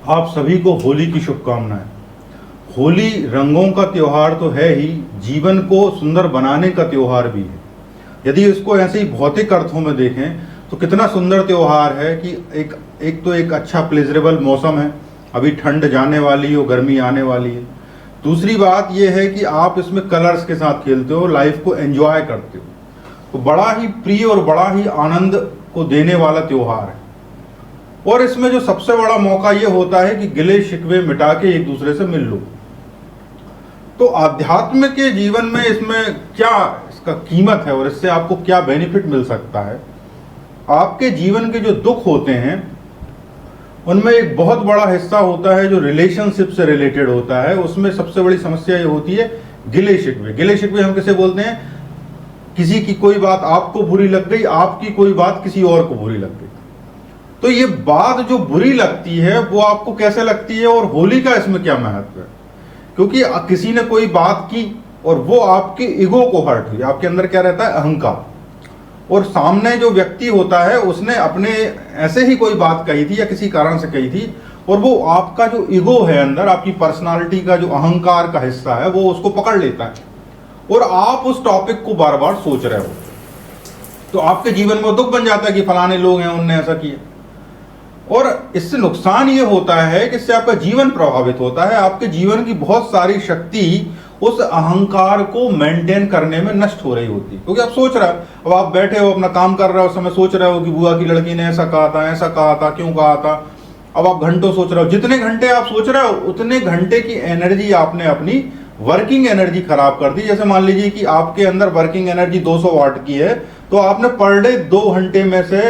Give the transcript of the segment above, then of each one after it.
आप सभी को होली की शुभकामनाएं। होली रंगों का त्योहार तो है ही, जीवन को सुंदर बनाने का त्योहार भी है। यदि इसको ऐसे ही भौतिक अर्थों में देखें तो कितना सुंदर त्योहार है कि एक अच्छा प्लेजरेबल मौसम है, अभी ठंड जाने वाली है और गर्मी आने वाली है। दूसरी बात यह है कि आप इसमें कलर्स के साथ खेलते हो, लाइफ को एंजॉय करते हो, तो बड़ा ही प्रिय और बड़ा ही आनंद को देने वाला त्योहार है। और इसमें जो सबसे बड़ा मौका ये होता है कि गिले शिकवे मिटा के एक दूसरे से मिल लो। तो आध्यात्म के जीवन में इसमें क्या इसका कीमत है और इससे आपको क्या बेनिफिट मिल सकता है। आपके जीवन के जो दुख होते हैं उनमें एक बहुत बड़ा हिस्सा होता है जो रिलेशनशिप से रिलेटेड होता है। उसमें सबसे बड़ी समस्या ये होती है गिले शिकवे। गिले शिकवे हम किसे बोलते हैं? किसी की कोई बात आपको बुरी लग गई, आपकी कोई बात किसी और को बुरी लग गई। तो ये बात जो बुरी लगती है वो आपको कैसे लगती है और होली का इसमें क्या महत्व है? क्योंकि किसी ने कोई बात की और वो आपके ईगो को हर्ट हुई। आपके अंदर क्या रहता है? अहंकार। और सामने जो व्यक्ति होता है उसने अपने ऐसे ही कोई बात कही थी या किसी कारण से कही थी, और वो आपका जो ईगो है अंदर, आपकी पर्सनालिटी का जो अहंकार का हिस्सा है, वो उसको पकड़ लेता है और आप उस टॉपिक को बार बार सोच रहे हो। तो आपके जीवन में दुख बन जाता है कि फलाने लोग हैं, उनने ऐसा किया। और इससे नुकसान ये होता है कि इससे आपका जीवन प्रभावित होता है। आपके जीवन की बहुत सारी शक्ति उस अहंकार को मेंटेन करने में नष्ट हो रही होती है। क्योंकि आप सोच रहे हो, अब आप बैठे हो अपना काम कर रहे हो, उस समय सोच रहे हो कि बुआ की लड़की ने ऐसा कहा था, ऐसा कहा था, क्यों कहा था। अब आप घंटों सोच रहे हो। जितने घंटे आप सोच रहे हो उतने घंटे की एनर्जी आपने अपनी वर्किंग एनर्जी खराब कर दी। जैसे मान लीजिए कि आपके अंदर वर्किंग एनर्जी 200 वाट की है, तो आपने पर डे 2 घंटे में से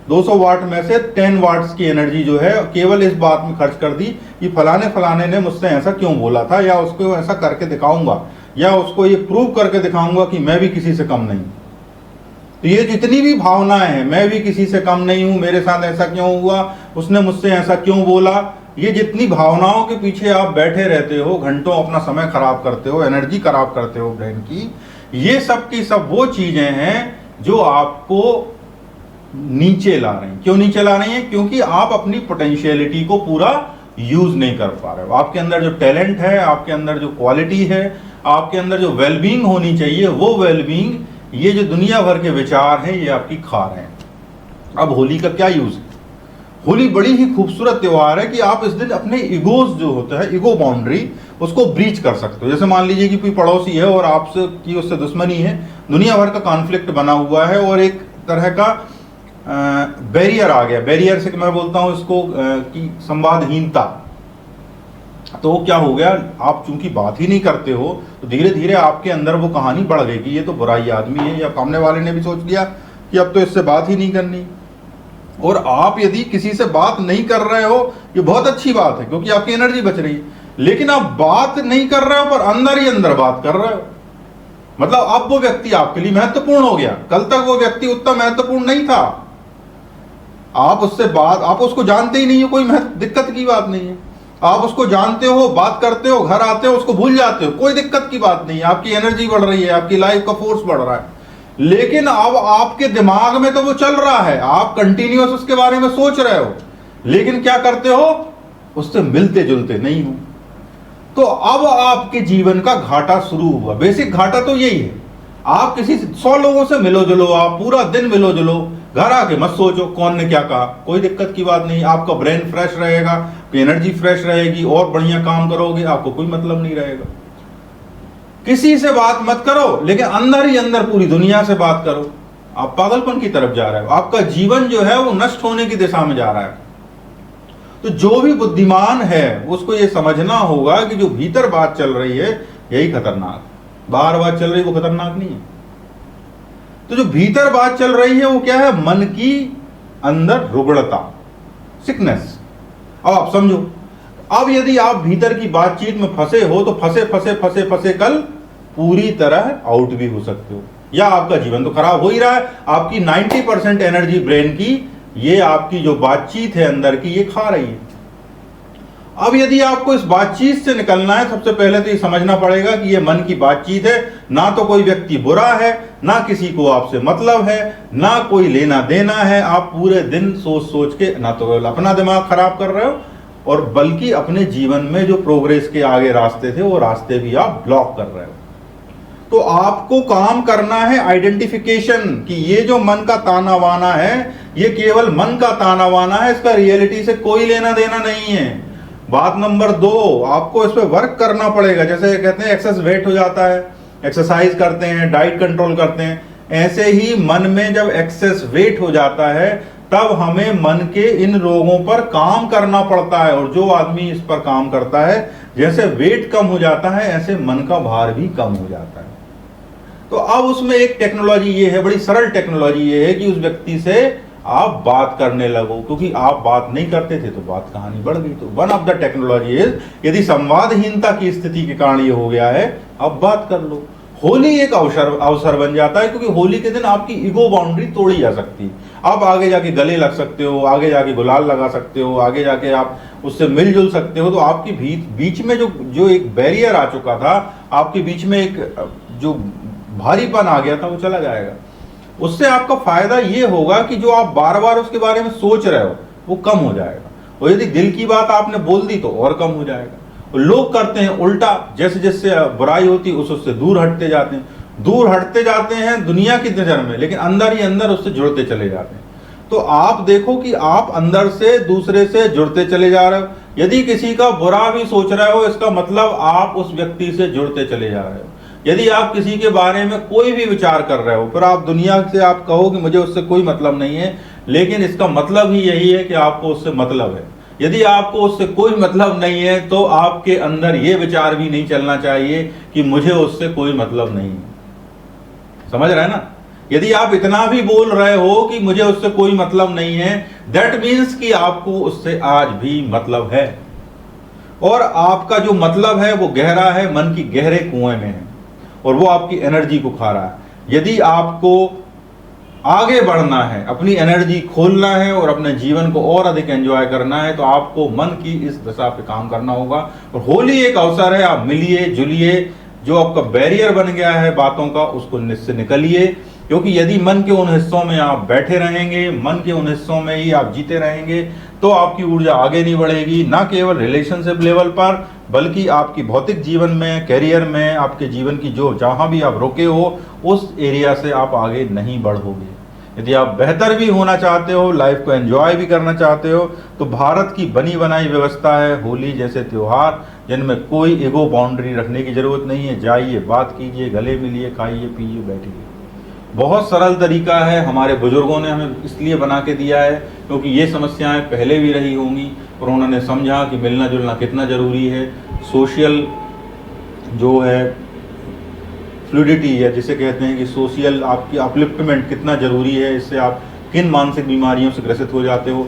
200 वाट में से 10 वाट्स की एनर्जी जो है केवल इस बात में खर्च कर दी कि फलाने फलाने ने मुझसे ऐसा क्यों बोला था, या उसको ऐसा करके दिखाऊंगा, या उसको ये प्रूव करके दिखाऊंगा कि मैं भी किसी से कम नहीं। तो ये जितनी भी भावनाएं हैं, मैं भी किसी से कम नहीं हूं, मेरे साथ ऐसा क्यों हुआ, उसने मुझसे ऐसा क्यों बोला, ये जितनी भावनाओं के पीछे आप बैठे रहते हो, घंटों अपना समय खराब करते हो, एनर्जी खराब करते हो ब्रेन की, ये सब की सब वो चीजें हैं जो आपको नीचे ला रही हैं। क्यों नीचे ला रही हैं? क्योंकि आप अपनी पोटेंशियलिटी को पूरा यूज नहीं कर पा रहे हो। आपके अंदर जो टैलेंट है, आपके अंदर जो क्वालिटी है, आपके अंदर जो वेलबींग होनी चाहिए, वो वेलबींग ये जो दुनिया भर के विचार हैं ये आपकी खा रहे हैं। अब होली का क्या यूज है? होली बड़ी ही खूबसूरत त्योहार है कि आप इस दिन अपने ईगोज जो होता है, ईगो बाउंड्री, उसको ब्रीच कर सकते हो। जैसे मान लीजिए कि कोई पड़ोसी है और आपसे की उससे दुश्मनी है, दुनिया भर का कॉन्फ्लिक्ट बना हुआ है और एक तरह का बैरियर आ गया। बैरियर से मैं बोलता हूं इसको कि संवादहीनता। तो क्या हो गया, आप चूंकि बात ही नहीं करते हो तो धीरे धीरे आपके अंदर वो कहानी बढ़ गई कि ये तो बुराई आदमी है, या सामने वाले ने भी सोच लिया कि अब तो इससे बात ही नहीं करनी। और आप यदि किसी से बात नहीं कर रहे हो, ये बहुत अच्छी बात है क्योंकि आपकी एनर्जी बच रही है। लेकिन आप बात नहीं कर रहे हो पर अंदर ही अंदर बात कर रहे हो, मतलब अब वो व्यक्ति आपके लिए महत्वपूर्ण हो गया। कल तक वो व्यक्ति उतना महत्वपूर्ण नहीं था। आप उससे बात, आप उसको जानते ही नहीं हो, कोई दिक्कत की बात नहीं है। आप उसको जानते हो, बात करते हो, घर आते हो, उसको भूल जाते हो, कोई दिक्कत की बात नहीं है। आपकी एनर्जी बढ़ रही है, आपकी लाइफ का फोर्स बढ़ रहा है। लेकिन अब आपके दिमाग में तो वो चल रहा है, आप कंटिन्यूअस उसके बारे में सोच रहे हो, लेकिन क्या करते हो, उससे मिलते जुलते नहीं हो। तो अब आपके जीवन का घाटा शुरू हुआ। बेसिक घाटा तो यही है, आप किसी 100 लोगों से मिलो जुलो, आप पूरा दिन मिलो जुलो, घर आके मत सोचो कौन ने क्या कहा, कोई दिक्कत की बात नहीं। आपका ब्रेन फ्रेश रहेगा, एनर्जी फ्रेश रहेगी और बढ़िया काम करोगे, आपको कोई मतलब नहीं रहेगा। किसी से बात मत करो, लेकिन अंदर ही अंदर पूरी दुनिया से बात करो। आप पागलपन की तरफ जा रहे हो, आपका जीवन जो है वो नष्ट होने की दिशा में जा रहा है। तो जो भी बुद्धिमान है उसको ये समझना होगा कि जो भीतर बात चल रही है यही खतरनाक है। बाहर बात चल रही है वो खतरनाक नहीं है। तो जो भीतर बात चल रही है वो क्या है? मन की अंदर रुग्णता, सिकनेस। अब आप समझो, अब यदि आप भीतर की बातचीत में फंसे हो तो फंसे फंसे फंसे फंसे कल पूरी तरह आउट भी हो सकते हो, या आपका जीवन तो खराब हो ही रहा है। आपकी 90% एनर्जी ब्रेन की, ये आपकी जो बातचीत है अंदर की, ये खा रही है। अब यदि आपको इस बातचीत से निकलना है, सबसे पहले तो ये समझना पड़ेगा कि ये मन की बातचीत है, ना तो कोई व्यक्ति बुरा है, ना किसी को आपसे मतलब है, ना कोई लेना देना है। आप पूरे दिन सोच सोच के ना तो अपना दिमाग खराब कर रहे हो और बल्कि अपने जीवन में जो प्रोग्रेस के आगे रास्ते थे वो रास्ते भी आप ब्लॉक कर रहे हो। तो आपको काम करना है आइडेंटिफिकेशन कि ये जो मन का ताना वाना है ये केवल मन का ताना वाना है, इसका रियलिटी से कोई लेना देना नहीं है। बात नंबर 2, आपको इस पे वर्क करना पड़ेगा। जैसे कहते हैं एक्सेस वेट हो जाता है, एक्सरसाइज करते हैं, डाइट कंट्रोल करते हैं, ऐसे ही मन में जब एक्सेस वेट हो जाता है तब हमें मन के इन रोगों पर काम करना पड़ता है। और जो आदमी इस पर काम करता है, जैसे वेट कम हो जाता है ऐसे मन का भार भी कम हो जाता है। तो अब उसमें एक टेक्नोलॉजी ये है, बड़ी सरल टेक्नोलॉजी ये है कि उस व्यक्ति से आप बात करने लगो, क्योंकि आप बात नहीं करते थे तो बात कहानी बढ़ गई। तो one of the technology is, यदि संवादहीनता की स्थिति के कारण ये हो गया है, अब बात कर लो। होली एक अवसर बन जाता है, क्योंकि होली के दिन आपकी ईगो बाउंड्री तोड़ी जा सकती है। आप आगे जाके गले लग सकते हो, आगे जाके गुलाल लगा सकते हो, आगे जाके आप उससे मिलजुल सकते हो। तो आपकी बीच में जो एक बैरियर आ चुका था, आपके बीच में एक जो भारीपन आ गया था, वो चला जाएगा। उससे आपका फायदा ये होगा कि जो आप बार बार उसके बारे में सोच रहे हो वो कम हो जाएगा, और यदि दिल की बात आपने बोल दी तो और कम हो जाएगा। लोग करते हैं उल्टा, जैसे जैसे बुराई होती है उससे दूर हटते जाते हैं दुनिया की नजर में, लेकिन अंदर ही अंदर उससे जुड़ते चले जाते हैं। तो आप देखो कि आप अंदर से दूसरे से जुड़ते चले जा रहे हो। यदि किसी का बुरा भी सोच रहे हो, इसका मतलब आप उस व्यक्ति से जुड़ते चले जा रहे हो। यदि आप किसी के बारे में कोई भी विचार कर रहे हो, फिर आप दुनिया से आप कहो कि मुझे उससे कोई मतलब नहीं है, लेकिन इसका मतलब ही यही है कि आपको उससे मतलब है। यदि आपको उससे कोई मतलब नहीं है तो आपके अंदर ये विचार भी नहीं चलना चाहिए कि मुझे उससे कोई मतलब नहीं है। समझ रहे हैं ना? यदि आप इतना भी बोल रहे हो कि मुझे उससे कोई मतलब नहीं है, दैट मीन्स कि आपको उससे आज भी मतलब है, और आपका जो मतलब है वो गहरा है, मन की गहरे कुएं में है, और वो आपकी एनर्जी को खा रहा है। यदि आपको आगे बढ़ना है, अपनी एनर्जी खोलना है और अपने जीवन को और अधिक एंजॉय करना है, तो आपको मन की इस दशा पे काम करना होगा। और होली एक अवसर है, आप मिलिए जुलिए, जो आपका बैरियर बन गया है बातों का उसको से निकलिए। क्योंकि यदि मन के उन हिस्सों में आप बैठे रहेंगे, मन के उन हिस्सों में ही आप जीते रहेंगे, तो आपकी ऊर्जा आगे नहीं बढ़ेगी, ना केवल रिलेशनशिप लेवल पर, बल्कि आपकी भौतिक जीवन में, कैरियर में, आपके जीवन की जो जहां भी आप रुके हो उस एरिया से आप आगे नहीं बढ़ोगे। यदि आप बेहतर भी होना चाहते हो, लाइफ को एंजॉय भी करना चाहते हो, तो भारत की बनी बनाई व्यवस्था है होली जैसे त्योहार, जिनमें कोई ईगो बाउंड्री रखने की जरूरत नहीं है। जाइए, बात कीजिए, गले मिलिए, खाइए पीजिए, बैठिए। बहुत सरल तरीका है, हमारे बुजुर्गों ने हमें इसलिए बना के दिया है क्योंकि ये समस्याएं पहले भी रही होंगी, और उन्होंने समझा कि मिलना जुलना कितना ज़रूरी है। सोशल जो है फ्लूइडिटी है, जिसे कहते हैं कि सोशल आपकी अपलिफ्टमेंट कितना ज़रूरी है, इससे आप किन मानसिक बीमारियों से ग्रसित हो जाते हो।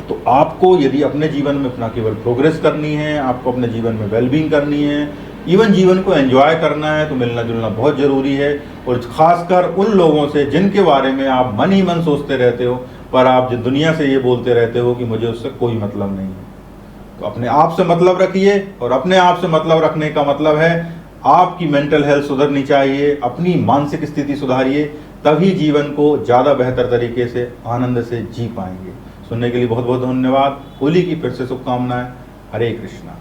तो आपको यदि अपने जीवन में अपना केवल प्रोग्रेस करनी है, आपको अपने जीवन में वेलबींग करनी है, इवन जीवन को एंजॉय करना है, तो मिलना जुलना बहुत ज़रूरी है। और खासकर उन लोगों से जिनके बारे में आप मन ही मन सोचते रहते हो, पर आप जो दुनिया से ये बोलते रहते हो कि मुझे उससे कोई मतलब नहीं है। तो अपने आप से मतलब रखिए, और अपने आप से मतलब रखने का मतलब है आपकी मेंटल हेल्थ सुधरनी चाहिए, अपनी मानसिक स्थिति सुधारिए, तभी जीवन को ज़्यादा बेहतर तरीके से आनंद से जी पाएंगे। सुनने के लिए बहुत बहुत धन्यवाद। होली की फिर से शुभकामनाएं। हरे कृष्णा।